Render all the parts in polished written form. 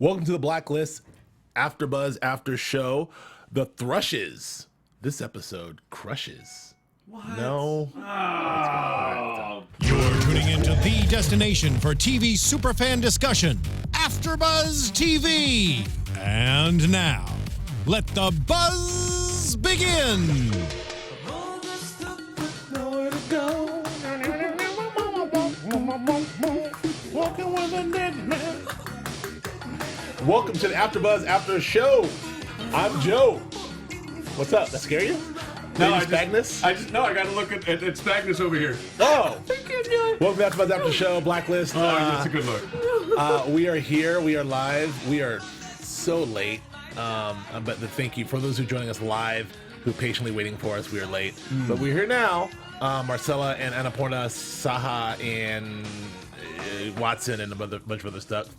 Welcome to the Blacklist AFTERBUZZ After Show. The Thrushes. This episode crushes. What? No. Oh. You're tuning into the destination for TV superfan discussion, AFTERBUZZ TV. And now, let the buzz begin. Welcome to the AFTERBUZZ After Show. I'm Joe. What's up? That scare you? No, Spagnus? I gotta look at Spagnus over here. Oh. Welcome to AFTERBUZZ After Show, Blacklist. Oh, that's a good look. We are here. We are live. We are so late. But thank you for those who are joining us live, who patiently waiting for us. We are late. But we're here now. Marcella and Annapurna, Saha and Watson and a bunch of other stuff.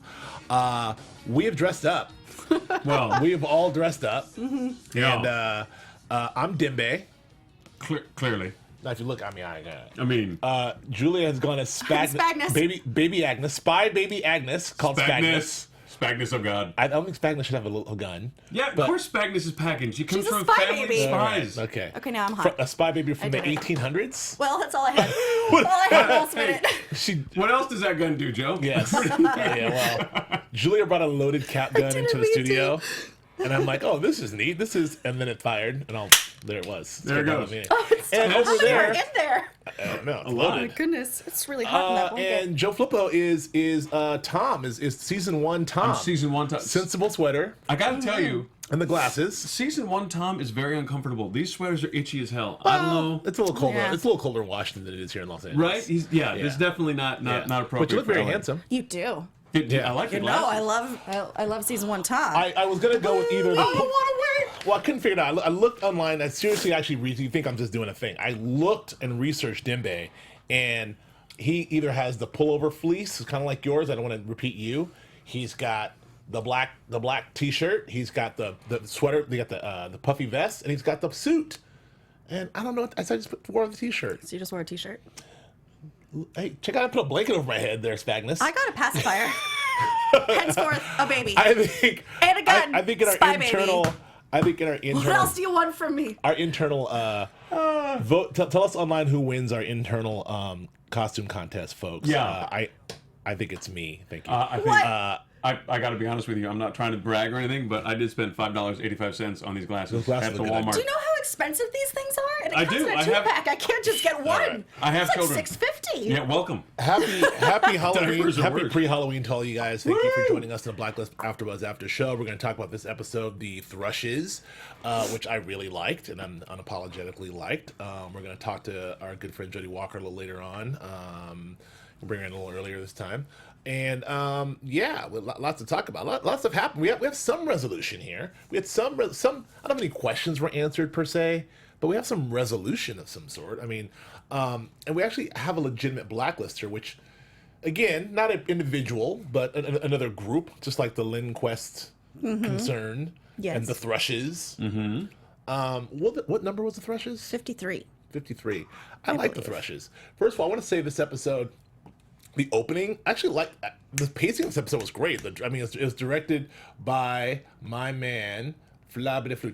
We have dressed up. Well, we have all dressed up. yeah. And I'm Dimbe. Clearly. Now, if you look at me, I mean, Julia has gone as Spagnus. baby Agnes, spy baby Agnes, called Spagnus. Spagnus of God. I don't think Spagnus should have a little gun. Yeah, of course Spagnus is packaged. She comes She's a from spy family baby. of spies. Okay. Okay, now I'm hot. A spy baby from the I did it. 1800s. Well, that's all I had. all I had last minute. She. What else does that gun do, Joe? Yes. Yeah. Well, Julia brought a loaded cap gun into the studio, and I'm like, "Oh, this is neat. This is," and then it fired, and there it was. There it goes. Oh, it's And how over many there- were in there? I don't know. It's lot. Oh my loaded. goodness, it's really hot in that blanket. And Joe Flippo is Tom is season 1 Tom. I'm season 1 Tom. Sensible sweater I gotta tell you, and the glasses. season 1 Tom is very uncomfortable. These sweaters are itchy as hell. I don't know. It's a little colder. Yeah. It's a little colder in Washington than it is here in Los Angeles. Right? It's definitely not appropriate. But you look for very LA. handsome. You do. I like it. No, I love season 1 Tom. I was gonna go with either the. I don't want to wait. Well, I couldn't figure it out. I looked online. I seriously actually you think I'm just doing a thing. I looked and researched Dimbe, and he either has the pullover fleece, kind of like yours. I don't want to repeat you. He's got the black T-shirt. He's got the sweater. They got the puffy vest, and he's got the suit. And I don't know. I just wore the T-shirt. So you just wore a t-shirt? Hey, check out! I put a blanket over my head there, Spagnus. I got a pacifier. Henceforth, a baby. I think. And a gun. I think in our Spy internal. baby. I think in our internal. What else do you want from me? Our internal vote. Tell us online who wins our internal costume contest, folks. Yeah. I think it's me. Thank you. I think What? I got to be honest with you. I'm not trying to brag or anything, but I did spend $5.85 on these glasses, Those glasses at the look good. Walmart. Do you know how expensive these things are? And it I comes do. in a I have- two-pack. I can't just get one. right. I have it's children. like $6.50. Yeah, welcome. Happy Halloween! Diapers are Happy worse. pre-Halloween to all you guys. Thank you for joining us in the Blacklist AFTERBUZZ After Show. We're going to talk about this episode, the Thrushes, which I really liked and I'm unapologetically liked. We're going to talk to our good friend Jodi Walker a little later on. We'll bring her in a little earlier this time. And yeah, lots to talk about. Lots have happened. We have some resolution here. We had some. I don't have any questions were answered per se, but we have some resolution of some sort. I mean, and we actually have a legitimate blacklister, which, again, not an individual, but another group, just like the Lynn Quest concern Yes. and the Thrushes. What number was the Thrushes? 53. 53. I like the Thrushes. First of all, I want to say this episode, the opening, actually, the pacing of this episode was great. It was directed by my man,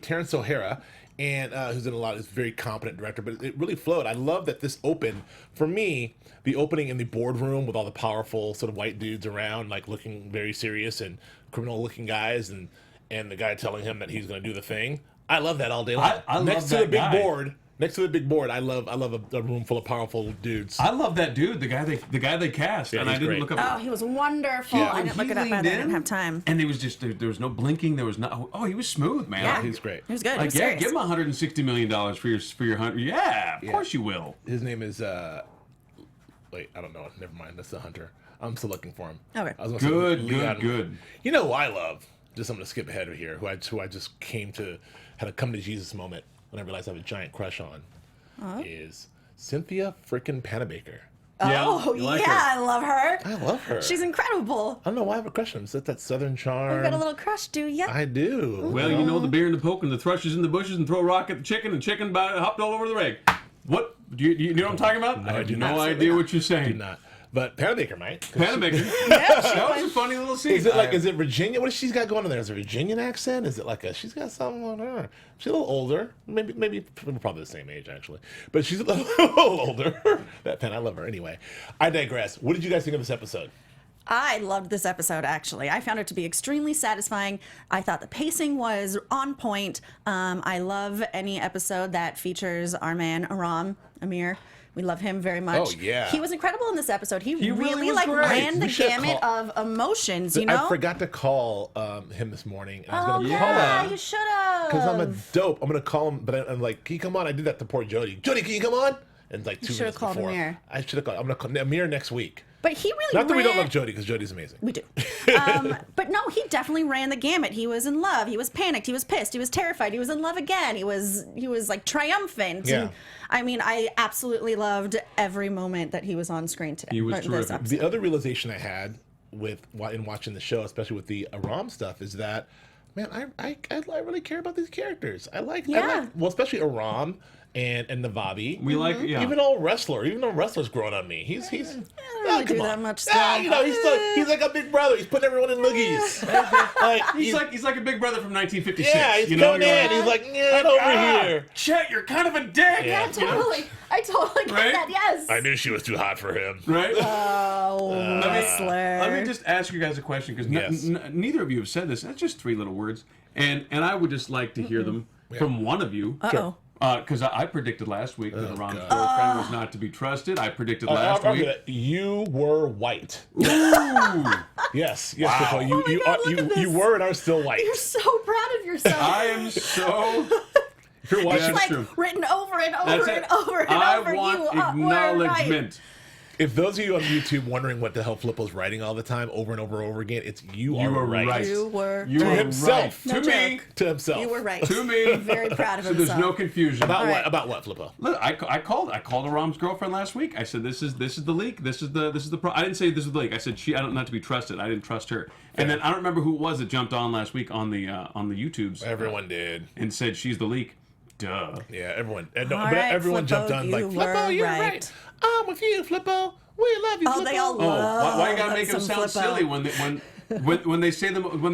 Terrence O'Hara, and who's in a lot. Is a very competent director, but it really flowed. I love that this opened, for me, the opening in the boardroom with all the powerful sort of white dudes around, like looking very serious and criminal-looking guys, and the guy telling him that he's going to do the thing. I love that all day long. I Next love to that the big guy. board. Next to the big board, I love a room full of powerful dudes. I love that dude, the guy they cast, Yeah, and I he's didn't great. look up. Oh, he was wonderful. Yeah. I didn't look it up. I didn't have time. And it was just there was no blinking. There was no. Oh, he was smooth, man. Yeah. He's great. He was good. He Like, was yeah, serious. give him $160 million for your hunter. Yeah, of course you will. His name is wait, I don't know. Never mind. That's the hunter. I'm still looking for him. Okay. I was gonna say Leon. Good. You know who I love? Just I'm gonna skip ahead of here. Who I just had a come to Jesus moment when I realized I have a giant crush on is Cynthia frickin' Panabaker. Oh, you like yeah, her. I love her. I love her. She's incredible. I don't know why I have a crush on her. Is that Southern charm? You got a little crush, do ya? I do. Well, you know the bear in the poke and the thrushes in the bushes and throw a rock at the chicken and chicken hopped all over the rag. What? Do you know what I'm talking about? I have do no not. idea what you're saying. Do not. But Panabaker might. Panabaker. Yeah, That was a funny little scene. Is it like, is it Virginia? What does she's got going on there? Is it a Virginian accent? Is it like she's got something on her? She's a little older. Maybe probably the same age, actually. But she's a little older. That Pen, I love her. Anyway, I digress. What did you guys think of this episode? I loved this episode, actually. I found it to be extremely satisfying. I thought the pacing was on point. I love any episode that features our man, Aram, Amir. We love him very much. Oh, yeah. He was incredible in this episode. He really really was like great. ran the We should gamut of emotions, you know? I forgot to call him this morning. And I was Oh, going to call yeah, him. you should have. Because I'm a dope. I'm going to call him, but I'm like, can you come on? I did that to poor Jodi. Jodi, can you come on? And like 2 should've minutes called before. Amir. I should have called. I'm going to call Amir next week. But he really Not that we don't ran- love Jodi, because Jodi's amazing. We do. But no, he definitely ran the gamut. He was in love. He was panicked. He was pissed. He was terrified. He was in love again. He was like triumphant. Yeah. And, I mean, I absolutely loved every moment that he was on screen today. He was this terrific. episode. The other realization I had in watching the show, especially with the Aram stuff, is that, man, I really care about these characters. I like, well, especially Aram and Navabi. We like, yeah. Even though wrestler's growing on me. He's I don't ah, really come do on. that much Ah, stuff. you know, he's like a big brother. He's putting everyone in loogies. like He's like a big brother from 1956. yeah, he's you know? coming You're in. like, He's like, get over here. Chet, you're kind of a dick. Yeah. Yeah, totally. I totally get Right? that. Yes. I knew she was too hot for him. Right? Oh, wrestler. Let me just ask you guys a question, because Yes. neither of you have said this. That's just 3 little words. And I would just like to hear them from one of you. Uh-oh. Because I predicted last week that Aram's girlfriend was not to be trusted. I predicted last I'll week. do that. You were white. Ooh. Yes, Nicole, Oh my God, look at you this. were and are still white. You're so proud of yourself. I am so. If you're watching, That's like true. written over and over That's and it. over and I over. want You were right. acknowledgement. if those of you on YouTube wondering what the hell Flippo's writing all the time, over and over and over again, it's you You are were right. You were You To were himself. right. No To me. joke. to himself. You were right. To me. Very proud of So himself. there's no confusion. About All what? right. About what, Flippo? Look, I called Aram's girlfriend last week. I said this is the leak. This is the pro. I didn't say this was the leak. I said I don't not to be trusted. I didn't trust her. And then I don't remember who it was that jumped on last week on the YouTubes Everyone did. and said she's the leak. Duh. Yeah, everyone. No, All but right, everyone Flippo, jumped on like, you Flippo, were you're right. right. I'm with you, Flippo. We love you, Oh, Flippo. they all Oh, love why you gotta make them some sound Flippo. silly when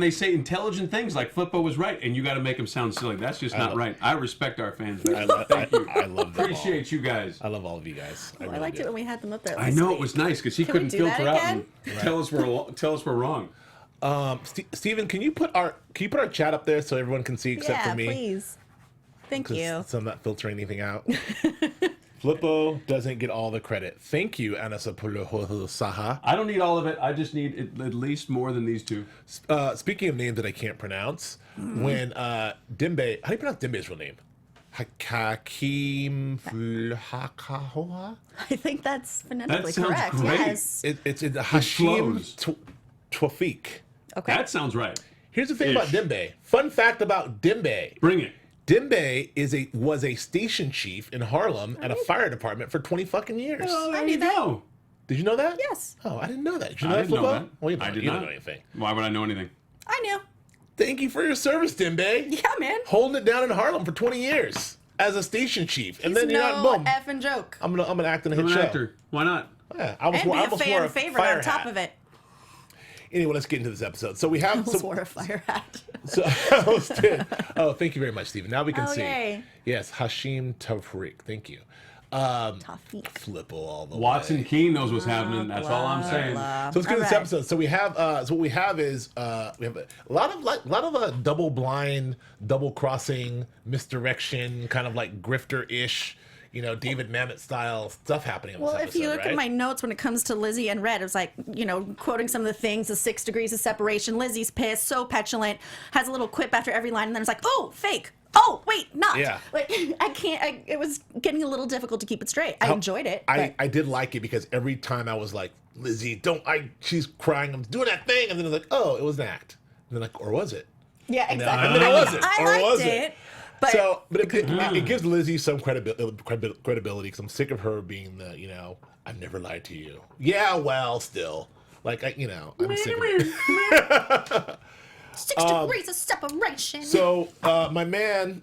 they say intelligent things like Flippo was right, and you got to make them sound silly? That's just not right. I respect our fans. I love them Appreciate you guys. all. I love all of you guys. I really liked do. it when we had them up there. I last know week. it was nice because he Can we couldn't do filter that out again? and tell us we're wrong. Steven, can you put our chat up there so everyone can see except Yeah, for me? please. Thank you. So I'm not filtering anything out. Flippo doesn't get all the credit. Thank you, Anasapuluho Saha. I don't need all of it. I just need at least more than these two. Speaking of names that I can't pronounce, when Dimbe, how do you pronounce Dimbe's real name? Hakim Flhakahoa? I think that's phonetically sounds correct. great. Yes. It's Hashim flows. Twafiq. Okay. That sounds right. Here's the thing about Ish. Dimbe. Fun fact about Dimbe. Bring it. Dimbe was a station chief in Harlem at a fire department for 20 fucking years. Oh, there knew you that. go. Did you know that? Yes. Oh, I didn't know that. Did you know I that, didn't know Flippo? that. Well, you I did don't not know anything. Why would I know anything? I knew. Thank you for your service, Dimbe. Yeah, man. Holding it down in Harlem for 20 years as a station chief, and then He's you're no not boom. effing joke. I'm gonna act in a hit I'm an show. actor. Why not? Yeah, I almost And wore, be I a almost wore fan a favorite fire on top hat. of it. Anyway, let's get into this episode. So we have Almost wore a fire hat. So I almost did. Oh, thank you very much, Stephen. Now we can Oh, see. yay. Yes, Hashim Tawfiq. Thank you. Tawfiq. Flippo all the Watson way. Keene knows what's happening. That's all I'm saying. Blah. So let's get into this All right. episode. So we have. So what we have is we have a lot of double blind, double crossing, misdirection, kind of like grifter-ish, David Mamet style stuff happening in this Well, episode. if you look right? at my notes when it comes to Lizzie and Red, it was like, quoting some of the things, the 6 degrees of separation. Lizzie's pissed, so petulant, has a little quip after every line, and then it's like, oh, fake. Oh, wait, not. Yeah. Like, it was getting a little difficult to keep it straight. I enjoyed it. I but- did like it because every time I was like, Lizzie, she's crying, I'm doing that thing, and then it's like, oh, it was an act. And then like, or was it? yeah, exactly. And then it wasn't. I or liked was it. But But it gives Lizzie some credibility because I'm sick of her being the, I've never lied to you. Yeah, well, still. Like, I'm sick of it. 6 degrees of separation. So, my man,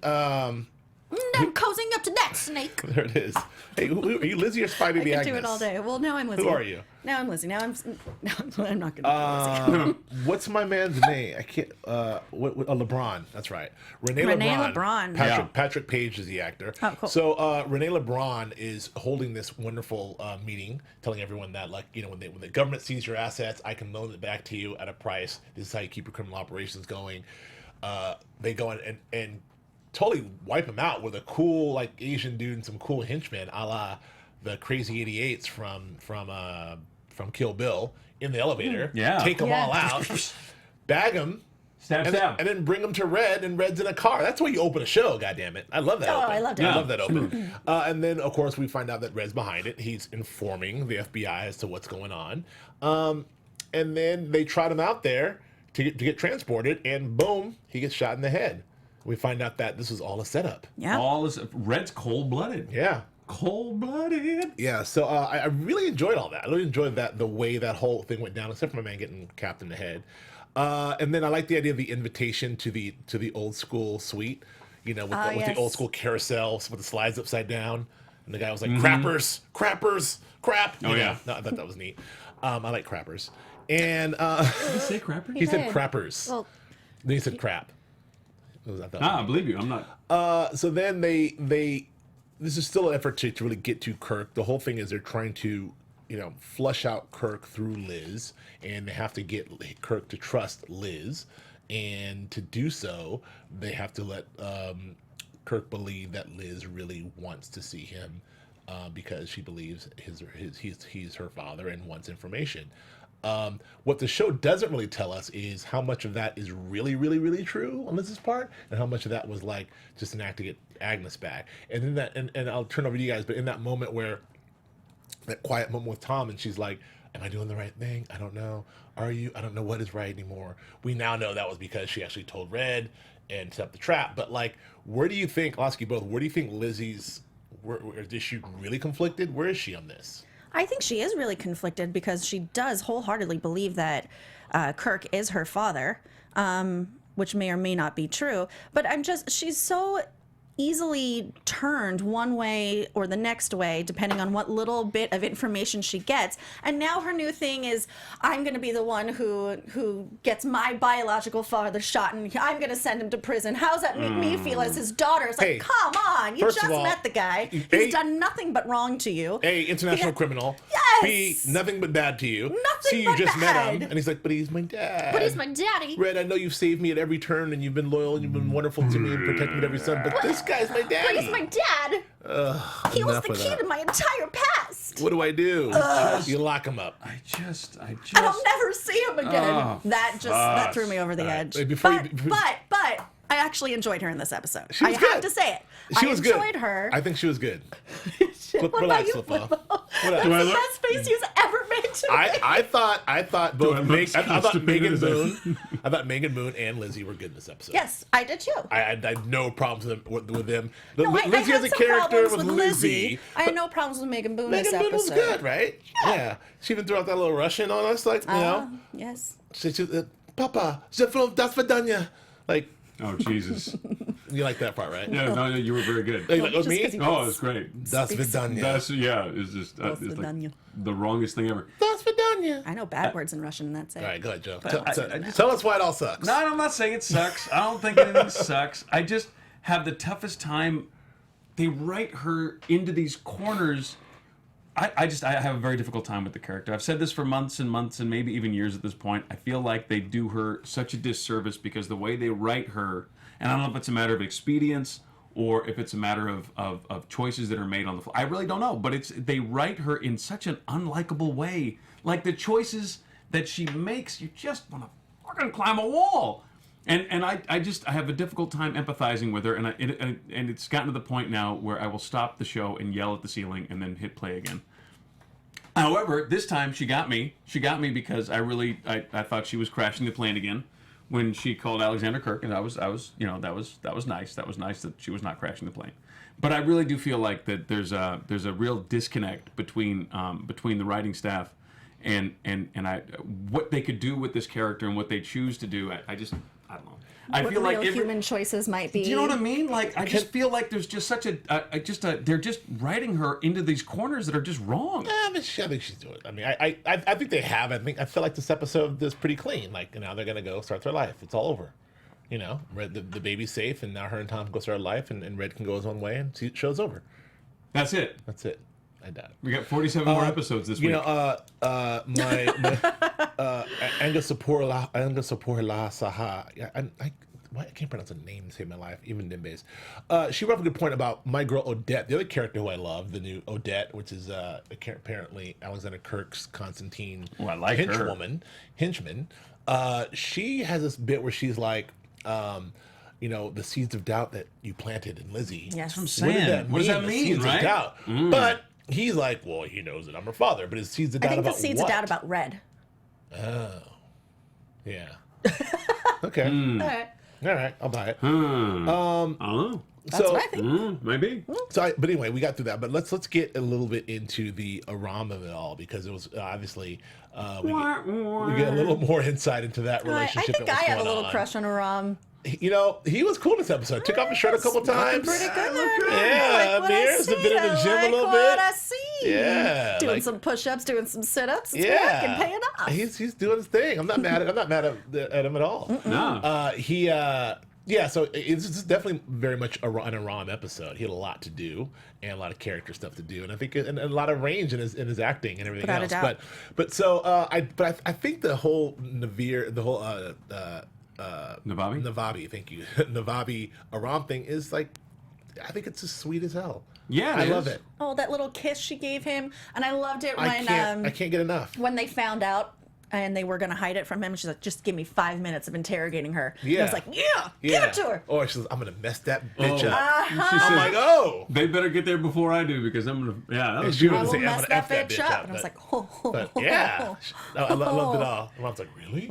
I'm cozying up to that snake. There it is. Hey, are you Lizzie or Spidey I the can Agnes? do it all day. Well, now I'm Lizzie. Who are you? Now I'm Lizzie. I'm not going to be Lizzie. What's my man's name? I can't. LeBron. That's right. Renee LeBron. Patrick Page is the actor. Oh, cool. So Renee LeBron is holding this wonderful meeting, telling everyone that, like, you know, when the government sees your assets, I can loan it back to you at a price. This is how you keep your criminal operations going. They go in and totally wipe him out with a cool, like, Asian dude and some cool henchmen, a la the Crazy 88s from Kill Bill in the elevator. Yeah. Take them all out, bag them, Stab, stab. and then bring them to Red, and Red's in a car. That's where you open a show, goddammit. I love that. Oh, open. I loved it. I love that open. And then, of course, we find out that Red's behind it. He's informing the FBI as to what's going on. And then they trot him out there to get transported, and boom, he gets shot in the head. We find out that this was all a setup. Yeah. All is Red's cold-blooded. Yeah. Cold-blooded. Yeah, so I really enjoyed all that. I really enjoyed the way that whole thing went down, except for my man getting capped in the head. And then I like the idea of the invitation to the old school suite, you know, with the old school carousel with the slides upside down. And the guy was like, crappers, crap. Oh, yeah. No, I thought that was neat. I like crappers. And Did he say crapper? he said did. crappers. Well, Then he said crap. I believe you. I'm not. So then they this is still an effort to really get to Kirk. The whole thing is they're trying to, you know, flush out Kirk through Liz, and they have to get Kirk to trust Liz, and to do so, they have to let Kirk believe that Liz really wants to see him because she believes he's her father and wants information. What the show doesn't really tell us is how much of that is really, really, really true on Liz's part, and how much of that was like just an act to get Agnes back. And then that, and I'll turn over to you guys, but in that moment where that quiet moment with Tom, and she's like, "Am I doing the right thing? I don't know. Are you? I don't know what is right anymore." We now know that was because she actually told Red and set up the trap. But like, where do you think? I'll ask you both. Where do you think Lizzie's? Is she really conflicted? Where is she on this? I think she is really conflicted because she does wholeheartedly believe that Kirk is her father, which may or may not be true. But she's so easily turned one way or the next way depending on what little bit of information she gets. And now her new thing is, I'm going to be the one who gets my biological father shot, and I'm going to send him to prison. How's that make me feel as his daughter? It's like, Hey, come on, you first just of all, met the guy. A, He's done nothing but wrong to you. A, international Yeah. criminal. Yes! B, nothing but bad to you. Nothing C, you but just met him. bad. And he's like, but he's my dad. But he's my daddy. Red, I know you've saved me at every turn, and you've been loyal, and you've been wonderful to me and protected me at every son, but this guy's my daddy. But he's my dad. He was enough the of key that. to my entire past. What do I do? You lock him up. I just. And I'll never see him again. Oh, that threw me over the edge. Hey, But I actually enjoyed her in this episode. She was I good. have to say it. She I was enjoyed good. her. I think she was good. What Relax, about you, Flippo. Flippo? What That's up? the best face he's ever made to me. I thought both I thought constipated Megan as Moon, I thought Megan Moon and Lizzie were good in this episode. Yes, I did too. I had no problems with them. No, I Lizzie had as a some character problems with with Lizzie. I had no problems with Megan Boone Megan this Moon was episode. good, right? Yeah. She even threw out that little Russian on us, like, you know. Yes. She Papa, je veux das vidanya. Like, Oh, Jesus. you like that part, right? No, you were very good. Like, Just me? 'cause he Oh, it's great. Das speaks- vidanya. That's it's just Das it's like vidanya. the wrongest thing ever. Das vidanya. I know bad words in Russian, and that's it. All right, go ahead, Joe. I Tell us why it all sucks. No, I'm not saying it sucks. I don't think anything sucks. I just have the toughest time. They write her into these corners. I have a very difficult time with the character. I've said this for months and months and maybe even years at this point. I feel like they do her such a disservice because the way they write her, and I don't know if it's a matter of expedience or if it's a matter of choices that are made on the fly. I really don't know, but they write her in such an unlikable way. Like the choices that she makes, you just want to fucking climb a wall. And I have a difficult time empathizing with her, and it's gotten to the point now where I will stop the show and yell at the ceiling and then hit play again. However, this time she got me. She got me because I thought she was crashing the plane again when she called Alexander Kirk, and that was nice. That was nice that she was not crashing the plane. But I really do feel like that there's a real disconnect between the writing staff and what they could do with this character and what they choose to do. I don't know. I What feel like real human choices might be. Do you know what I mean? Like, I just feel like there's just such they're just writing her into these corners that are just wrong. I think she's doing it. I mean, I think they have. I feel like this episode is pretty clean. Like, now they're gonna go start their life. It's all over. You know, Red, the baby's safe, and now her and Tom go start life, and Red can go his own way, and show's over. That's it. That's it. I doubt it. We got 47 more episodes this week. You know, my Angasapur La Saha. I can't pronounce a name to save my life, even Dimbe's. She brought up a good point about my girl Odette, the other character who I love, the new Odette, which is apparently Alexander Kirk's Constantine henchman. She has this bit where she's like, you know, the seeds of doubt that you planted in Lizzie. Yes. What does that mean, Seeds right? of doubt. But he's like, well, he knows that I'm her father, but his seeds of doubt about I think the seeds what? of doubt about Red. Oh. Yeah. Okay. All right, I'll buy it. Oh. That's what I think. Maybe. But anyway, we got through that. But let's get a little bit into the Aram of it all, because it was obviously we get a little more insight into that I relationship. think and I what's have a going little on. crush on Aram. You know, he was cool this episode. Took off his shirt a couple times. Pretty good there. Yeah, Amir's a bit in the gym a little bit. What I see. Yeah, Doing like- some push-ups, doing some sit-ups. It's Yeah, working, paying off. He's doing his thing. I'm not mad at him at all. No. Yeah, so it's definitely very much an Aram episode. He had a lot to do and a lot of character stuff to do, and I think and a lot of range in his acting and everything Without a else. doubt. I think the whole Navabi, thank you, Navabi Aram thing is like, I think it's just sweet as hell. Yeah, I love it. Oh, that little kiss she gave him, and I loved it I can't get enough. when they found out and they were going to hide it from him. She's like, just give me 5 minutes of interrogating her. Yeah. And I was like, give it to her. Or she's like, I'm gonna mess that bitch up. She I'm said, like, oh. they better get there before I do, because I'm gonna. Yeah, that was she good. I was will say, I'm mess gonna that F that bitch bitch up. up, And I was but- like, But yeah, I loved it all. I was like, really?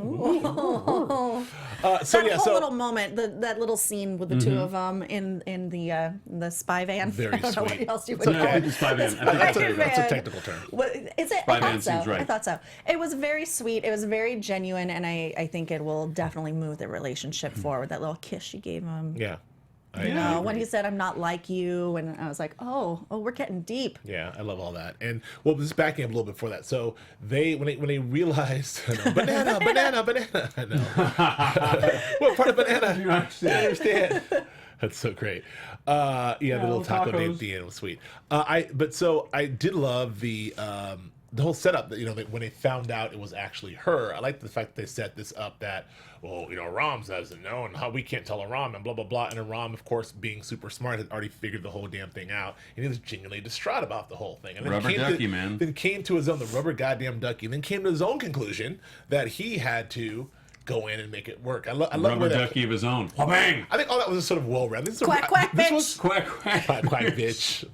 That whole little moment, that little scene with the two of them in the spy van. Very I don't know sweet. what else you It's would okay. call it. It's Spy Van. That's Spy a van. technical term. What, is it? Spy I van thought so. seems right. I thought so. It was very sweet. It was very genuine, and I think it will definitely move the relationship forward. That little kiss she gave him. Yeah. You know, when he said, "I'm not like you," and I was like, "Oh, we're getting deep." Yeah, I love all that. And well, just backing up a little bit before that. So when they realized, banana. I know. What part of banana? You understand? I understand. That's so great. The little taco tacos. at the end was sweet. I did love the whole setup that, that when they found out it was actually her. I like the fact that they set this up that, well, Aram doesn't know, and how we can't tell Aram, and blah blah blah. And Aram, of course, being super smart, had already figured the whole damn thing out, and he was genuinely distraught about the whole thing. And then Rubber ducky, man. Then came to his own, the rubber goddamn ducky, and then came to his own conclusion that he had to go in and make it work. I love Rubber that. ducky of his own. Bang! I think all that was sort of well read. Quack, quack, bitch. Quack quack. Quack, quack, bitch.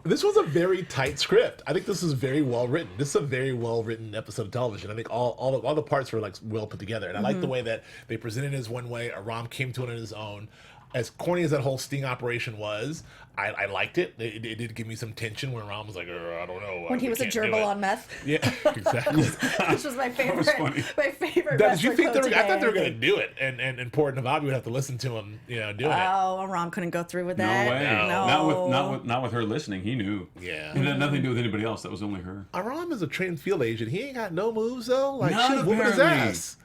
This was a very tight script. I think this was very well written. This is a very well written episode of television. I think all the parts were like well put together, and I like the way that they presented it as one way. Aram came to it on his own. As corny as that whole sting operation was, I liked it. It did give me some tension when Aram was like, I don't know. When he was a gerbil on meth. Yeah, exactly. Which was my favorite. was funny. My favorite. Did you wrestler think quote I thought they were today. going to do it, and poor Navabi would have to listen to him, doing it. Oh, Aram couldn't go through with No that. way. No. Not with her listening. He knew. Yeah. It had nothing to do with anybody else. That was only her. Aram is a trained field agent. He ain't got no moves though. Like None, she's whooping his apparently. ass.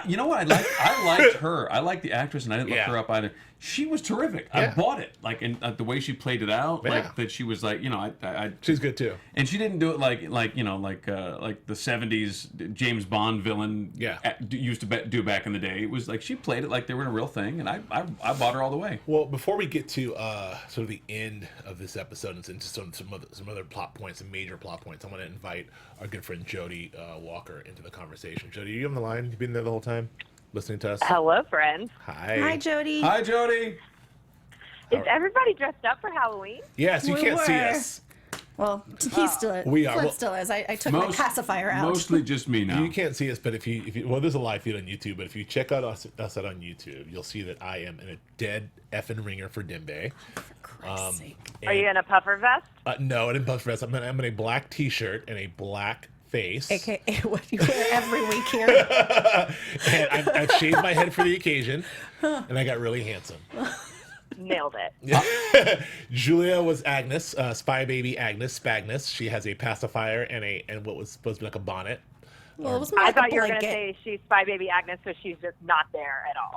You know what? I liked her. I liked the actress, and I didn't look Yeah. her up either. She was terrific. Yeah. I bought it. Like, in the way she played it out, Yeah. like that she was like, I She's good too. and she didn't do it like the '70s James Bond villain Yeah. used to do back in the day. It was like she played it like they were in a real thing, and I bought her all the way. Well, before we get to sort of the end of this episode and into some other plot points and major plot points, I want to invite our good friend Jodi Walker into the conversation. Jodi, are you on the line? You been there the whole time, listening to us? Hello, friends. Hi. Hi, Jodi. Hi, Jodi. Is everybody dressed up for Halloween? Yes, you We can't see were. us. Well, he's still. We are. Flip Well, still is. I took my pacifier out. Mostly just me now. You can't see us, but if you well, there's a live feed on YouTube. But if you check out us out on YouTube, you'll see that I am in a dead effing ringer for Dimbe. Christ's sake. Are you in a puffer vest? No, I didn't puff vest. I'm in a black T-shirt and a black face. AKA what you wear every week here. And I've shaved my head for the occasion, and I got really handsome. Nailed it. Julia was Agnes, spy baby Agnes, Spagnus. She has a pacifier and what was supposed to be like a bonnet. Well, it was more I like thought a you were going to blanket. say she's Spy Baby Agnes, so she's just not there at all.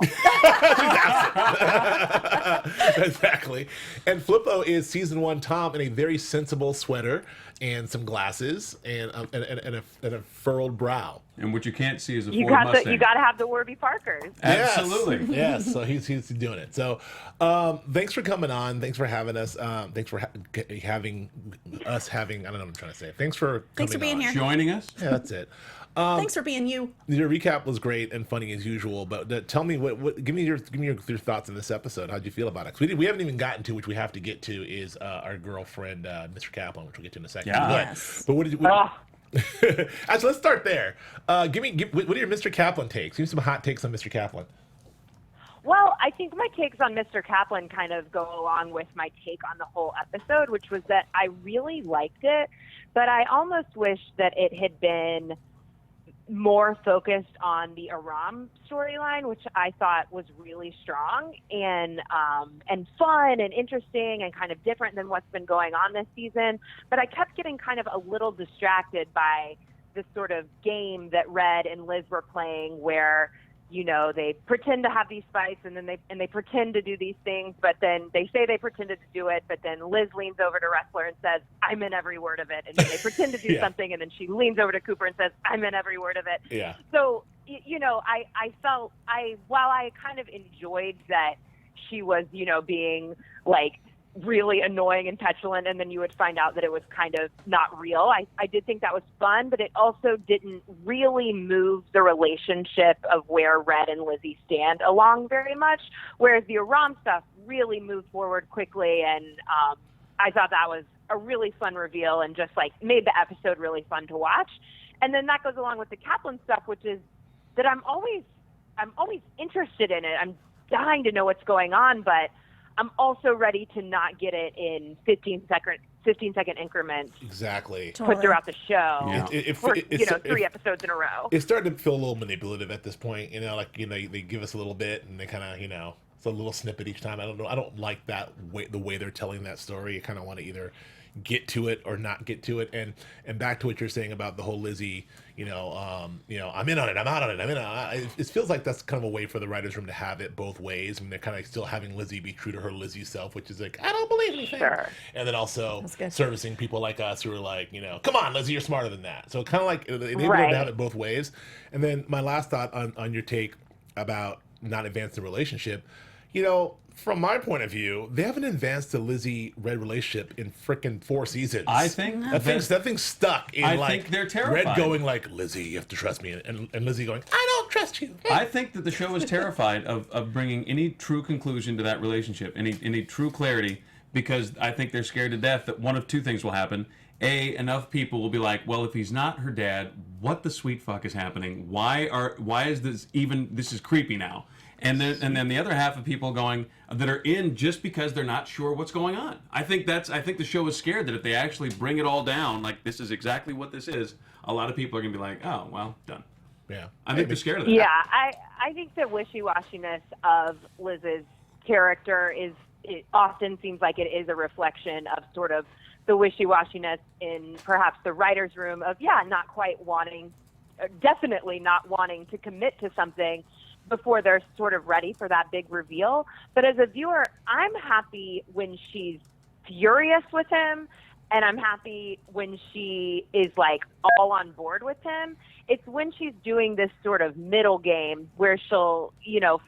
Exactly. And Flippo is season 1 Tom in a very sensible sweater and some glasses and a furrowed brow. And what you can't see is a You Ford got Mustang. you got to have the Warby Parkers. Absolutely. Yes. So he's doing it. So thanks for coming on. Thanks for having us. Thanks for having us having. I don't know what I'm trying to say. Thanks for being on. here. Joining us. Yeah, that's it. Thanks for being you. Your recap was great and funny as usual, but tell me give me your thoughts on this episode. How'd you feel about it? 'Cause we haven't even gotten to, which we have to get to, is our girlfriend Mr. Caplin, which we'll get to in a second. Yeah. Yes. But what did you? Actually, let's start there. What are your Mr. Caplin takes? Give me some hot takes on Mr. Caplin. Well, I think my takes on Mr. Caplin kind of go along with my take on the whole episode, which was that I really liked it, but I almost wish that it had been more focused on the Aram storyline, which I thought was really strong and fun and interesting and kind of different than what's been going on this season. But I kept getting kind of a little distracted by this sort of game that Red and Liz were playing, where they pretend to have these fights and then they pretend to do these things, but then they say they pretended to do it, but then Liz leans over to Wrestler and says, "I'm in every word of it." And then they pretend to do something, and then she leans over to Cooper and says, "I'm in every word of it." Yeah. So, I felt while I kind of enjoyed that she was, being like really annoying and petulant, and then you would find out that it was kind of not real. I did think that was fun, but it also didn't really move the relationship of where Red and Lizzie stand along very much, whereas the Aram stuff really moved forward quickly, and I thought that was a really fun reveal and just like made the episode really fun to watch. And then that goes along with the Caplin stuff, which is that I'm always interested in it. I'm dying to know what's going on, but I'm also ready to not get it in 15-second increments. Exactly. Put throughout the show Yeah. for 3 episodes in a row. It's starting to feel a little manipulative at this point. They give us a little bit and they kind of, it's a little snippet each time. I don't know. I don't like that way, the way they're telling that story. You kind of want to either get to it or not get to it. And back to what you're saying about the whole Lizzie, I'm in on it, I'm out on it, I'm in on it. It feels like that's kind of a way for the writers' room to have it both ways. I mean, they're kind of still having Lizzie be true to her Lizzie self, which is like, I don't believe anything. Sure. And then also servicing people like us who are like, come on, Lizzie, you're smarter than that. So kind of like they able to have it both ways. And then my last thought on your take about not advancing the relationship, from my point of view, they haven't advanced the Lizzie-Red relationship in frickin' 4 seasons. I think that thing's stuck in I think they're terrified. Red going like, Lizzie, you have to trust me, and Lizzie going, I don't trust you. I think that the show is terrified of bringing any true conclusion to that relationship, any true clarity, because I think they're scared to death that one of 2 things will happen. A, enough people will be like, well, if he's not her dad, what the sweet fuck is happening? Why is this this is creepy now? And then the other half of people that are in just because they're not sure what's going on. I think the show is scared that if they actually bring it all down, like this is exactly what this is, a lot of people are gonna be like, oh well, done. Yeah. I think they're scared of that. Yeah, I think the wishy-washiness of Liz's character it often seems like it is a reflection of sort of the wishy-washiness in perhaps the writer's room of not quite wanting, definitely not wanting to commit to something before they're sort of ready for that big reveal. But as a viewer, I'm happy when she's furious with him, and I'm happy when she is like all on board with him. It's when she's doing this sort of middle game where she'll,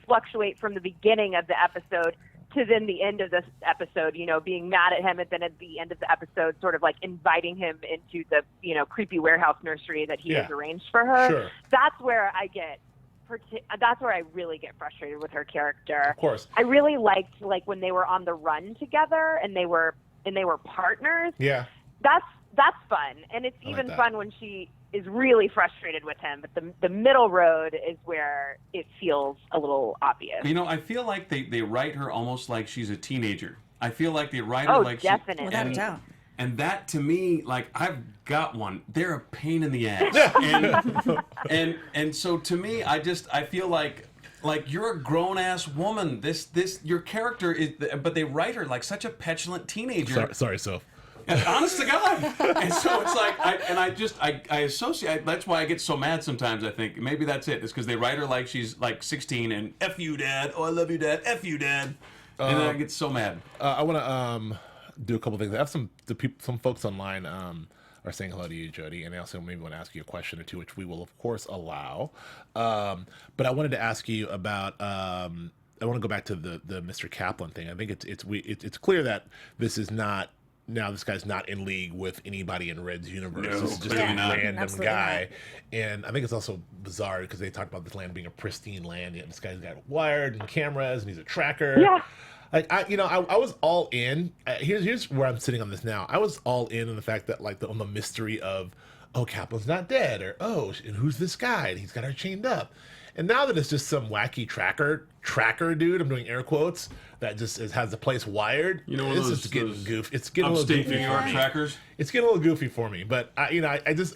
fluctuate from the beginning of the episode to then the end of this episode, being mad at him, and then at the end of the episode sort of like inviting him into the, creepy warehouse nursery that he has arranged for her. Sure. That's where I really get frustrated with her character. Of course. I really liked like when they were on the run together and they were partners. Yeah. That's fun. And it's even fun when she is really frustrated with him, but the middle road is where it feels a little obvious. I feel like they write her almost like she's a teenager. I feel like they write her Oh, like definitely. Without a doubt. And that, to me, like, I've got one. They're a pain in the ass. and so to me, I feel like you're a grown ass woman. Your character is, but they write her like such a petulant teenager. Sorry, Soph. Honest to God. And so it's like, I associate, that's why I get so mad sometimes, I think. Maybe that's it. It's because they write her like she's like 16 and F you, Dad. Oh, I love you, Dad. F you, Dad. And then I get so mad. I want to do a couple things. I have some folks online are saying hello to you, Jodi, and they also maybe want to ask you a question or two, which we will, of course, allow. But I wanted to ask you about... I want to go back to the Mr. Caplin thing. I think it's clear that this is not... Now this guy's not in league with anybody in Red's universe. No, this is just a random guy. And I think it's also bizarre because they talk about this land being a pristine land, yet this guy's got wired and cameras and he's a tracker. Yeah. Like I was all in. Here's where I'm sitting on this now. I was all in on the fact that on the mystery of, oh, Caplin's not dead, or and who's this guy? And he's got her chained up. And now that it's just some wacky tracker dude, I'm doing air quotes, that just has the place wired. You know, this is getting goofy. It's getting a little upstate goofy. New York trackers. It's getting a little goofy for me, but I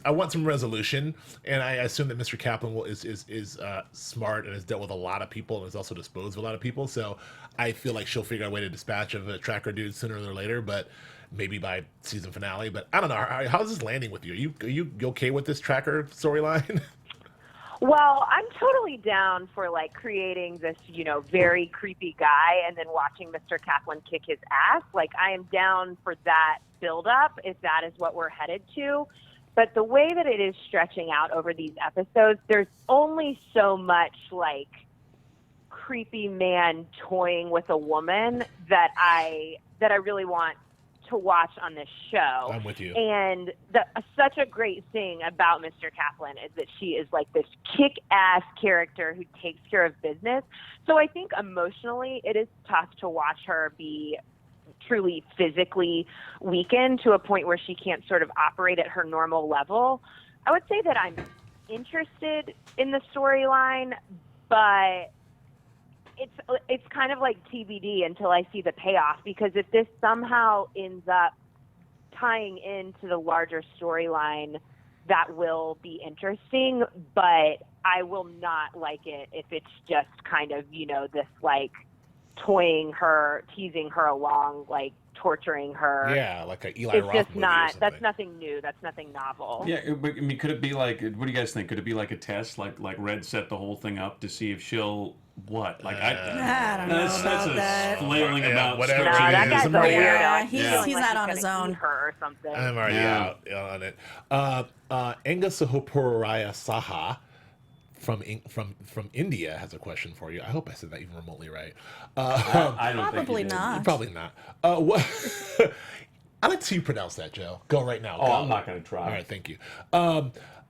want some resolution, and I assume that Mr. Caplin is smart and has dealt with a lot of people and has also disposed of a lot of people. So I feel like she'll figure out a way to dispatch of a tracker dude sooner or later, but maybe by season finale. But I don't know. How's this landing with you? Are you okay with this tracker storyline? Well, I'm totally down for like creating this, very creepy guy and then watching Mr. Caplin kick his ass. Like, I am down for that buildup if that is what we're headed to. But the way that it is stretching out over these episodes, there's only so much like creepy man toying with a woman that I really want to watch on this show. I'm with you. And such a great thing about Mr. Caplin is that she is like this kick-ass character who takes care of business. So I think emotionally it is tough to watch her be truly physically weakened to a point where she can't sort of operate at her normal level. I would say that I'm interested in the storyline, but it's kind of like TBD until I see the payoff, because if this somehow ends up tying into the larger storyline, that will be interesting, but I will not like it if it's just kind of, this like toying her, teasing her along, like torturing her. Yeah, like a Eli Roth It's just movie not, or that's nothing new. That's nothing novel. Yeah, could it be like, what do you guys think? Could it be like a test? Like Red set the whole thing up to see if she'll... What? Like I don't know that's about that. flailing about whatever. No, It that is. guy's a I'm already weirdo. out. I'm He's feeling like not he's on his gonna own. eat her or something. I'm already out on it. Enga Sahoporaya Saha from India has a question for you. I hope I said that even remotely right. I don't Probably think not. Probably not. What? I like to see you pronounce that, Joe. Go right now. Oh, Go. I'm not going to try. All right, thank you.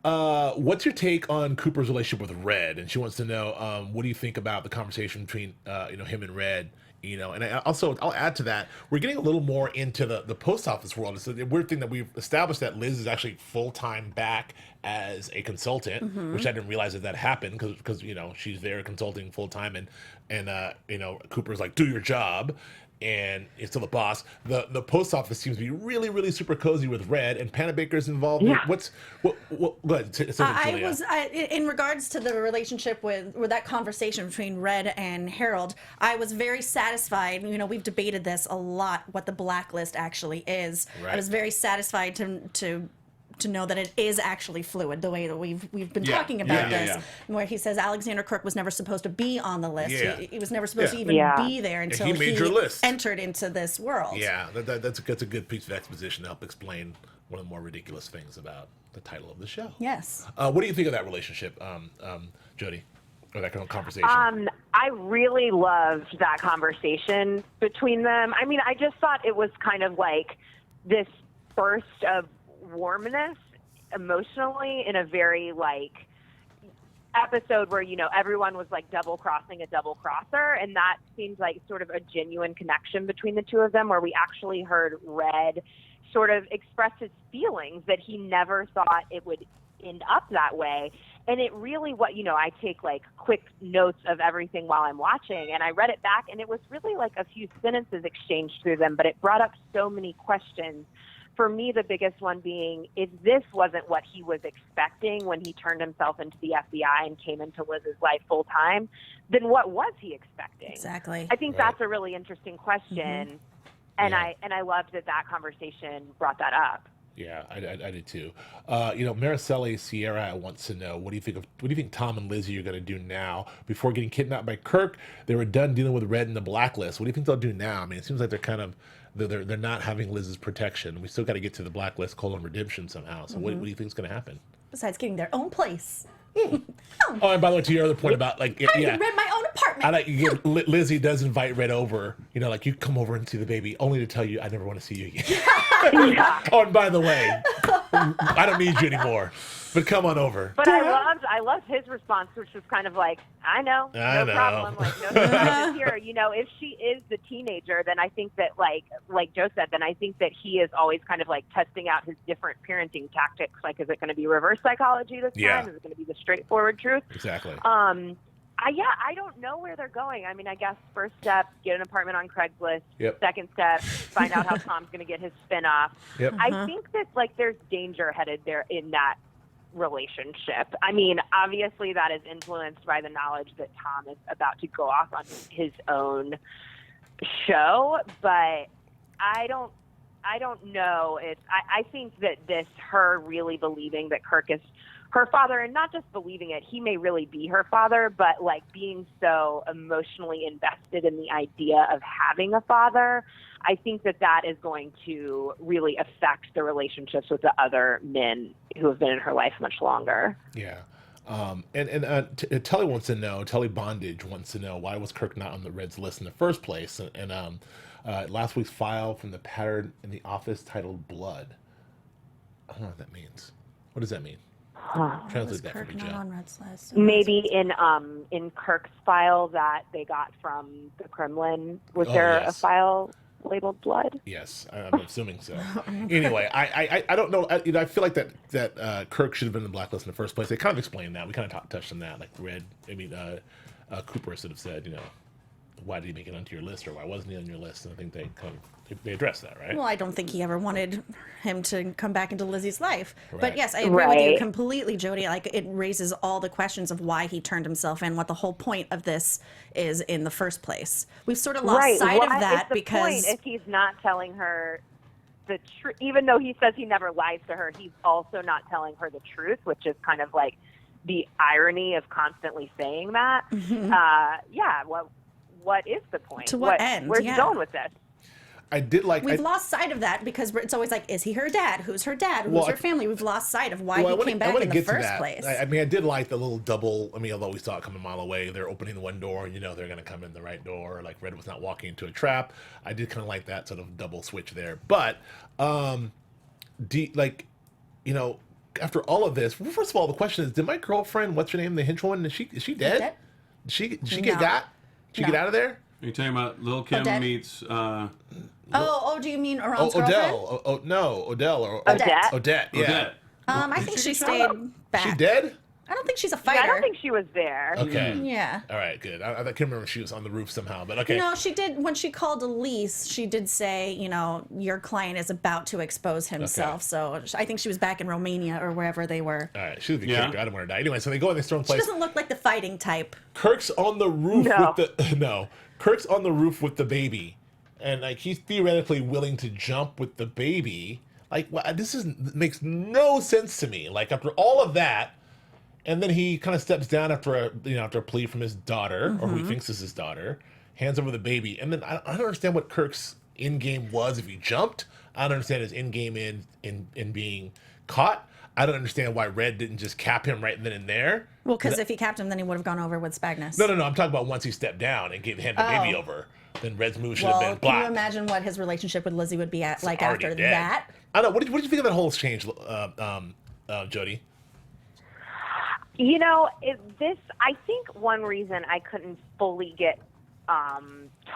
What's your take on Cooper's relationship with Red? And she wants to know, what do you think about the conversation between, him and Red? And I'll add to that, we're getting a little more into the post office world. It's a weird thing that we've established that Liz is actually full-time back as a consultant, which I didn't realize that happened because she's there consulting full-time and Cooper's like, do your job. And it's still the boss. The post office seems to be really, really super cozy with Red, and Panna Baker's involved. Yeah. Go ahead. In regards to the relationship with that conversation between Red and Harold, I was very satisfied. We've debated this a lot, what the Blacklist actually is. Right. I was very satisfied to know that it is actually fluid, the way that we've been talking about this, where he says Alexander Kirk was never supposed to be on the list. Yeah. He was never supposed to even be there until he made your list. Entered into this world. Yeah, that's a good piece of exposition to help explain one of the more ridiculous things about the title of the show. Yes. What do you think of that relationship, Jodi? Or that kind of conversation? I really loved that conversation between them. I mean, I just thought it was kind of like this burst of warmness emotionally in a very like episode where everyone was like double crossing a double crosser, and that seems like sort of a genuine connection between the two of them, where we actually heard Red sort of express his feelings that he never thought it would end up that way. And it really, I take like quick notes of everything while I'm watching, and I read it back, and it was really like a few sentences exchanged through them, but it brought up so many questions for me, the biggest one being, if this wasn't what he was expecting when he turned himself into the FBI and came into Liz's life full time, then what was he expecting? Exactly. I think that's a really interesting question, and Yeah. I loved that conversation brought that up. Yeah, I did too. Mariceli Sierra wants to know, what do you think Tom and Lizzie are going to do now? Before getting kidnapped by Kirk, they were done dealing with Red and the Blacklist. What do you think they'll do now? I mean, it seems like they're not having Liz's protection. We still got to get to the Blacklist : redemption somehow. So what do you think is going to happen? Besides getting their own place. Oh, and by the way, to your other point about I can rent my own apartment. I like Lizzie does invite Red over. You come over and see the baby, only to tell you I never want to see you again. Oh, and by the way, I don't need you anymore. But come on over. But I loved his response, which was kind of like, I know, no problem. Like, no surprises here. If she is the teenager, then I think that, like Joe said, then I think that he is always kind of like testing out his different parenting tactics. Like, is it going to be reverse psychology this time? Is it going to be the straightforward truth? Exactly. I don't know where they're going. I mean, I guess first step, get an apartment on Craigslist. Yep. Second step, find out how Tom's going to get his spin-off. Yep. I think that, there's danger headed there in that relationship. I mean, obviously that is influenced by the knowledge that Tom is about to go off on his own show, but I don't know. I think that her really believing that Kirk is her father, and not just believing it, he may really be her father, but being so emotionally invested in the idea of having a father, I think that is going to really affect the relationships with the other men who have been in her life much longer. Yeah. Tully wants to know, Tully Bondage wants to know, why was Kirk not on the Reds list in the first place? And last week's file from the pattern in the office titled Blood. I don't know what that means. What does that mean? Translate that Kirk for me, not Joe. on Red's list? Maybe in Kirk's file that they got from the Kremlin, was there yes. a file labeled Blood? Yes, I'm assuming so. Anyway, I don't know. I feel like that Kirk should have been in the Blacklist in the first place. They kind of explained that. We kind of touched on that. Like Cooper should have said, why did he make it onto your list, or why wasn't he on your list? And I think they addressed that, right? Well, I don't think he ever wanted him to come back into Lizzie's life. Right. But yes, I agree with you completely, Jodi. Like, it raises all the questions of why he turned himself in, what the whole point of this is in the first place. We've sort of lost sight of that is the because point if he's not telling her the truth, even though he says he never lies to her, he's also not telling her the truth, which is kind of like the irony of constantly saying that. What is the point? To what end? Where's he going with this? I did like. We've lost sight of that because it's always like, is he her dad? Who's her dad? Who's her family? We've lost sight of why he came back in the first place. I mean, I did like the little double. I mean, although we saw it coming a mile away, they're opening the one door, and they're going to come in the right door. Like Red was not walking into a trap. I did kind of like that sort of double switch there. But, after all of this, well, first of all, the question is: did my girlfriend, what's her name, the henchwoman, is she dead? Did she get got? Did she get out of there? Are you talking about Lil' Kim Odette? meets... do you mean Aram's girlfriend? Odell. No, Odell or Odette. Odette. Yeah. Odette? I think she stayed back. She dead? I don't think she's a Yeah, fighter. I don't think she was there. Okay. Yeah. All right, good. I can't remember if she was on the roof somehow, but okay. No, she did. When she called Elise, she did say, your client is about to expose himself. Okay. So I think she was back in Romania or wherever they were. All right, she was a good character. I don't want her to die. Anyway, so they go in this throne She place. doesn't look like the fighting type. Kirk's on the roof Kirk's on the roof with the baby, and he's theoretically willing to jump with the baby. Makes no sense to me. Like, after all of that, and then he kind of steps down after a plea from his daughter, or who he thinks is his daughter, hands over the baby, and then I don't understand what Kirk's in game was if he jumped. I don't understand his in game in being caught. I don't understand why Red didn't just cap him right then and there. Well, because if he capped him, then he would have gone over with Spagnus. No. I'm talking about once he stepped down and handed the baby over. Then Red's move should have been Can blocked. you imagine what his relationship with Lizzie would be after Already dead. that? I don't know. What did you think of that whole exchange, Jodi? I think one reason I couldn't fully get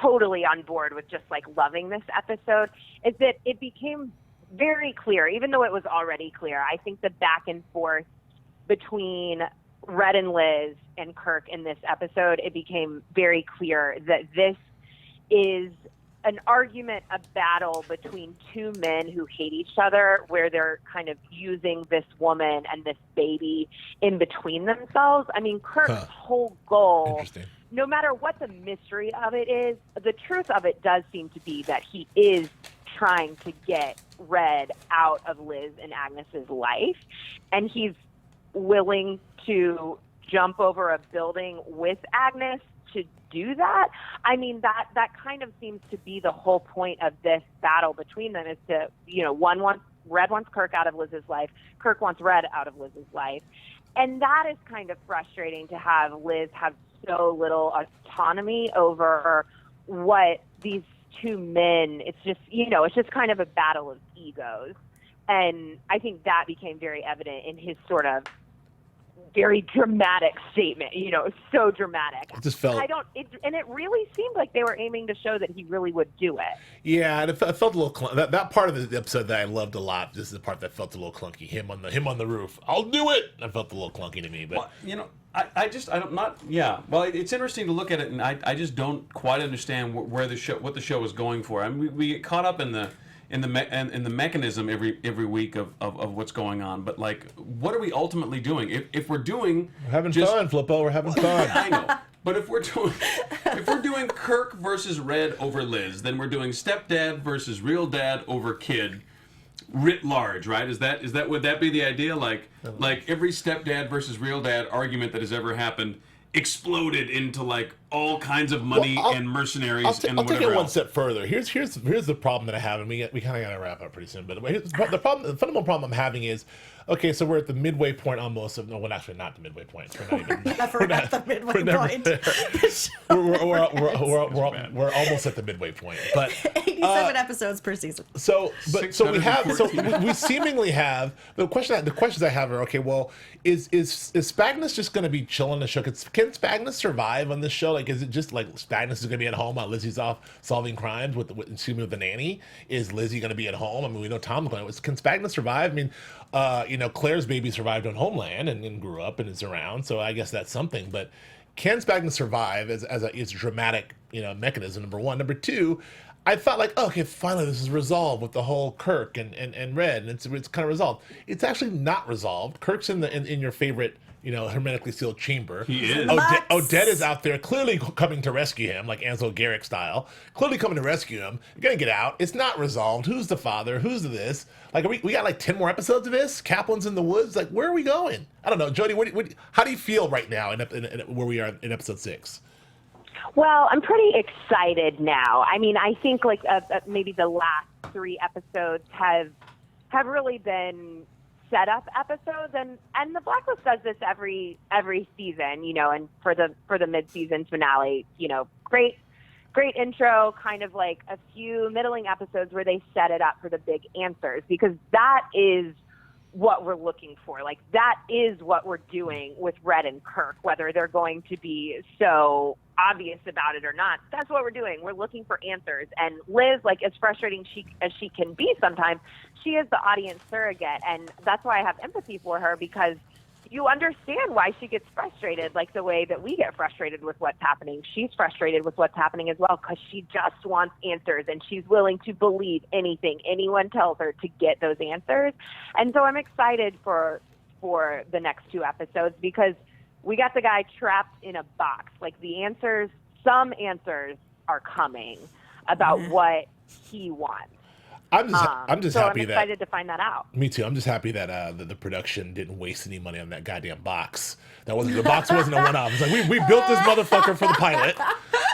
totally on board with just loving this episode is that it became very clear, even though it was already clear. I think the back and forth between Red and Liz and Kirk in this episode, it became very clear that this is an argument, a battle between two men who hate each other, where they're kind of using this woman and this baby in between themselves. I mean, Kirk's whole goal, no matter what the mystery of it is, the truth of it does seem to be that he is trying to get Red out of Liz and Agnes's life, and he's willing to jump over a building with Agnes to do that. I mean, that kind of seems to be the whole point of this battle between them, is to, you know, Red wants Kirk out of Liz's life, Kirk wants Red out of Liz's life. And that is kind of frustrating, to have Liz have so little autonomy over what these two men, it's just, you know, it's just kind of a battle of egos. And I think that became very evident in his sort of very dramatic statement, you know, so dramatic. It just felt... and it really seemed like they were aiming to show that he really would do it. Yeah, and it felt a little that part of the episode that I loved a lot. This is the part that felt a little clunky. Him on the roof. I'll do it. That felt a little clunky to me, but well, you know, I don't not yeah. Well, it's interesting to look at it, and I just don't quite understand what the show was going for. I mean, we get caught up in the mechanism every week of what's going on, but like, what are we ultimately doing? If we're doing, we're having fun, Flippo. We're having fun. I know, but if we're doing Kirk versus Red over Liz, then we're doing stepdad versus real dad over kid, writ large, right? Is that would that be the idea? Like every stepdad versus real dad argument that has ever happened exploded into like all kinds of money and mercenaries and I'll whatever take it one else. step further. Here's the problem that I have, and we kind of got to wrap up pretty soon. But the fundamental problem I'm having is, okay, so we're at the midway point almost of, no, we're actually not the midway point. We're not even. Never at the midway point. We're almost at the midway point, but 87 episodes per season. So we seemingly have the questions I have are, okay, well, is Spagnus just going to be chilling the show? Can Spagnus survive on this show? Like, is it just like Spagnus is going to be at home while Lizzie's off solving crimes with the nanny? Is Lizzie going to be at home? I mean, we know Tom's going to. Can Spagnus survive? I mean, you know, Claire's baby survived on Homeland and grew up and is around, so I guess that's something. But can Spagnus survive as a dramatic, you know, mechanism? Number one. Number two, I thought like, oh, okay, finally this is resolved with the whole Kirk and Red, and it's kind of resolved. It's actually not resolved. Kirk's in your favorite, you know, hermetically sealed chamber. He is. Odette is out there clearly coming to rescue him, like Ansel Garrick style. Clearly coming to rescue him. You're gonna get out. It's not resolved. Who's the father? Who's this? Like, we got like 10 more episodes of this. Caplin's in the woods. Like, where are we going? I don't know, Jodi. How do you feel right now in where we are in episode 6? Well, I'm pretty excited now. I mean, I think like maybe the last 3 episodes have really been set up episodes, and the Blacklist does this every season, you know. And for the mid-season finale, you know, great intro, kind of like a few middling episodes where they set it up for the big answers, because that is what we're looking for. Like, that is what we're doing with Red and Kirk, whether they're going to be so obvious about it or not. That's what we're doing. We're looking for answers. And Liz, like, as frustrating as she can be sometimes, she is the audience surrogate. And that's why I have empathy for her, because you understand why she gets frustrated, like the way that we get frustrated with what's happening. She's frustrated with what's happening as well, because she just wants answers, and she's willing to believe anything anyone tells her to get those answers. And so I'm excited for the next 2 episodes, because we got the guy trapped in a box. Like, some answers are coming about what he wants. I'm just happy I'm excited to find that out. Me too. I'm just happy that the production didn't waste any money on that goddamn box. The box wasn't a one-off. It's like, we built this motherfucker for the pilot.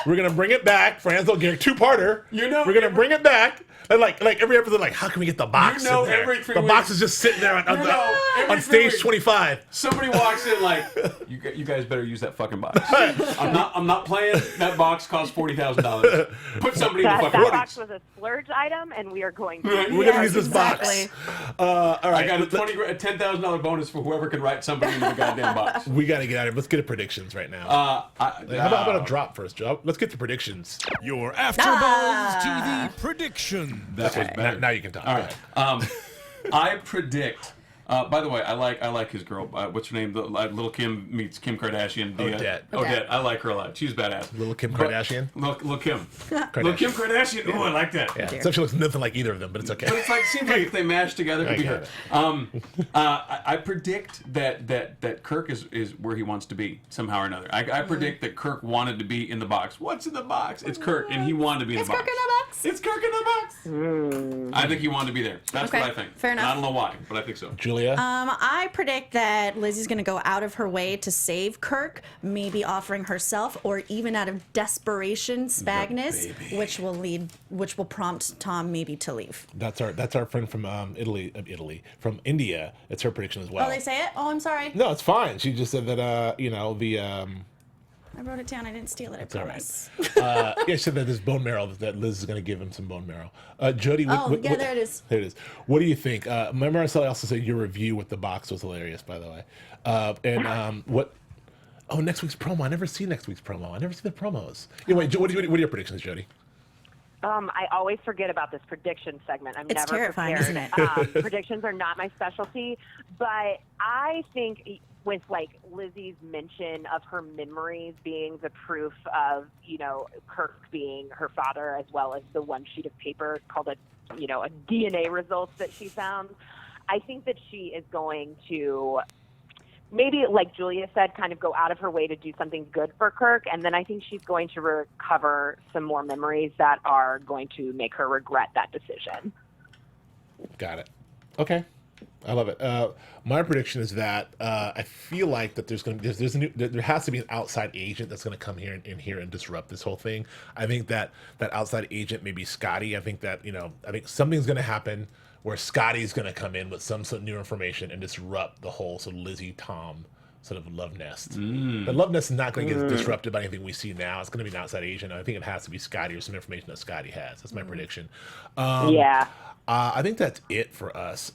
We're gonna bring it back for Ansel Garrick, 2-parter. You know, we're gonna bring it back. And like every episode, like, how can we get the box? You know, in there? every 3 the weeks, box is just sitting there on stage 25. Somebody walks in like, you guys better use that fucking box. I'm not playing. That box costs $40,000. Put somebody in the fucking that box. box was a splurge item, and we are going to. We're gonna use this box. All right, I got a $10,000 bonus for whoever can write somebody into the goddamn box. We got to get out of here. Let's get to predictions right now. How about a drop first, Joe? Let's get to predictions. Your AfterBuzz TV prediction. That's Now you can talk. All right. I predict By the way, I like his girl. What's her name? Little Kim meets Kim Kardashian. Odette. I like her a lot. She's badass. Little Kim Kardashian. Little Kim. Little Kim Kardashian. Oh, I like that. Yeah. So she looks nothing like either of them, but it's okay. But it's like seems like if they mash together, it could be her. I predict that Kirk is where he wants to be somehow or another. I predict that Kirk wanted to be in the box. What's in the box? It's Kirk, and he wanted to be in the box. It's Kirk in the box. I think he wanted to be there. That's what I think. Fair enough. And I don't know why, but I think so. Julia? I predict that Lizzie's going to go out of her way to save Kirk, maybe offering herself, or even out of desperation, Spagnus, which will prompt Tom maybe to leave. That's our friend from from India. It's her prediction as well. Oh, they say it? Oh, I'm sorry. No, it's fine. She just said that I wrote it down. I didn't steal it. I promise. Yeah, she said that there's bone marrow, that Liz is going to give him some bone marrow. Jodi, there it is. There it is. What do you think? Remember, I also said your review with the box was hilarious, by the way. What? Oh, next week's promo. I never see next week's promo. I never see the promos. Anyway, what are your predictions, Jodi? I always forget about this prediction segment. It's never terrifying, prepared. isn't it? Predictions are not my specialty, but I think with like Lizzie's mention of her memories being the proof of, Kirk being her father, as well as the one sheet of paper called a DNA results that she found, I think that she is going to maybe, like Julia said, kind of go out of her way to do something good for Kirk, and then I think she's going to recover some more memories that are going to make her regret that decision. Got it. Okay. I love it. My prediction is that I feel like that there has to be an outside agent that's going to come here and disrupt this whole thing. I think that outside agent may be Scotty. I think that I think something's going to happen where Scotty's going to come in with some sort of new information and disrupt the whole sort of Lizzie Tom sort of love nest. The love nest is not going to get disrupted by anything we see now. It's going to be an outside agent. I think it has to be Scotty or some information that Scotty has. That's my prediction. I think that's it for us.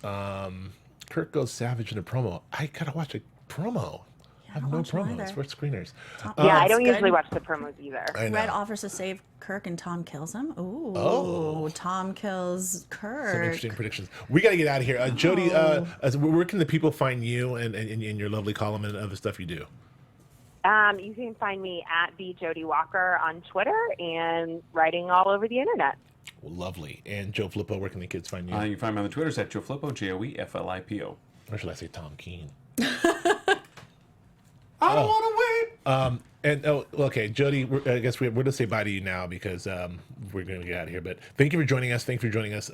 Kirk goes savage in a promo. I gotta watch a promo. I have no promos. We're screeners. I don't usually watch the promos either. Red offers to save Kirk and Tom kills him. Ooh. Tom kills Kirk. Some interesting predictions. We got to get out of here. Jodi, where can the people find you and your lovely column and other stuff you do? You can find me at the Jodi Walker on Twitter and writing all over the internet. Well, lovely. And Joe Flippo, where can the kids find you? You can find me on the Twitters at Joe Flippo, JoeFlippo. Or should I say Tom Keene? I don't want to wait. Okay, Jodi, I guess we're going to say bye to you now because we're going to get out of here. But thank you for joining us. Thank you for joining us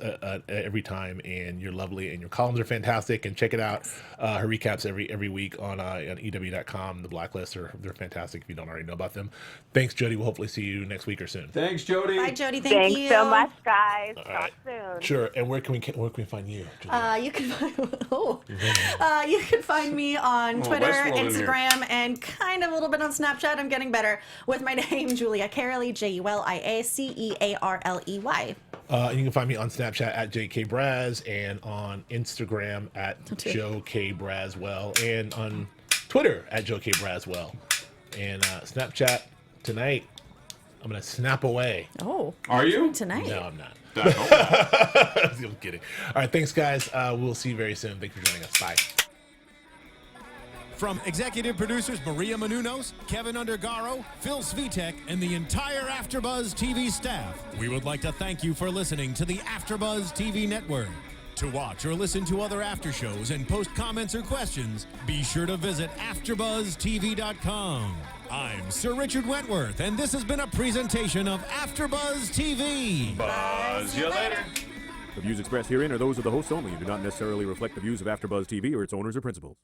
every time. And you're lovely. And your columns are fantastic. And check it out. Her recaps every week on EW.com, the Blacklist. They're fantastic if you don't already know about them. Thanks, Jodi. We'll hopefully see you next week or soon. Thanks, Jodi. Bye, Jodi. Thank you. Thanks so much, guys. All Talk right. soon. Sure. And where can we find you, Julia? You can find me on Twitter, Instagram, and kind of a little bit on Snapchat. I'm getting better with my name, Julia Cearley, JuliaCearley. You can find me on Snapchat at JKBraz and on Instagram at Joe K. Braswell and on Twitter at Joe K. Braswell. And Snapchat tonight, I'm going to snap away. Oh. Are you? Tonight? No, I'm not. I'm kidding. All right, thanks, guys. We'll see you very soon. Thanks for joining us. Bye. From executive producers Maria Menounos, Kevin Undergaro, Phil Svitek, and the entire AfterBuzz TV staff, we would like to thank you for listening to the AfterBuzz TV network. To watch or listen to other after shows and post comments or questions, be sure to visit AfterBuzzTV.com. I'm Sir Richard Wentworth, and this has been a presentation of AfterBuzz TV. Buzz you later. The views expressed herein are those of the hosts only and do not necessarily reflect the views of AfterBuzz TV or its owners or principals.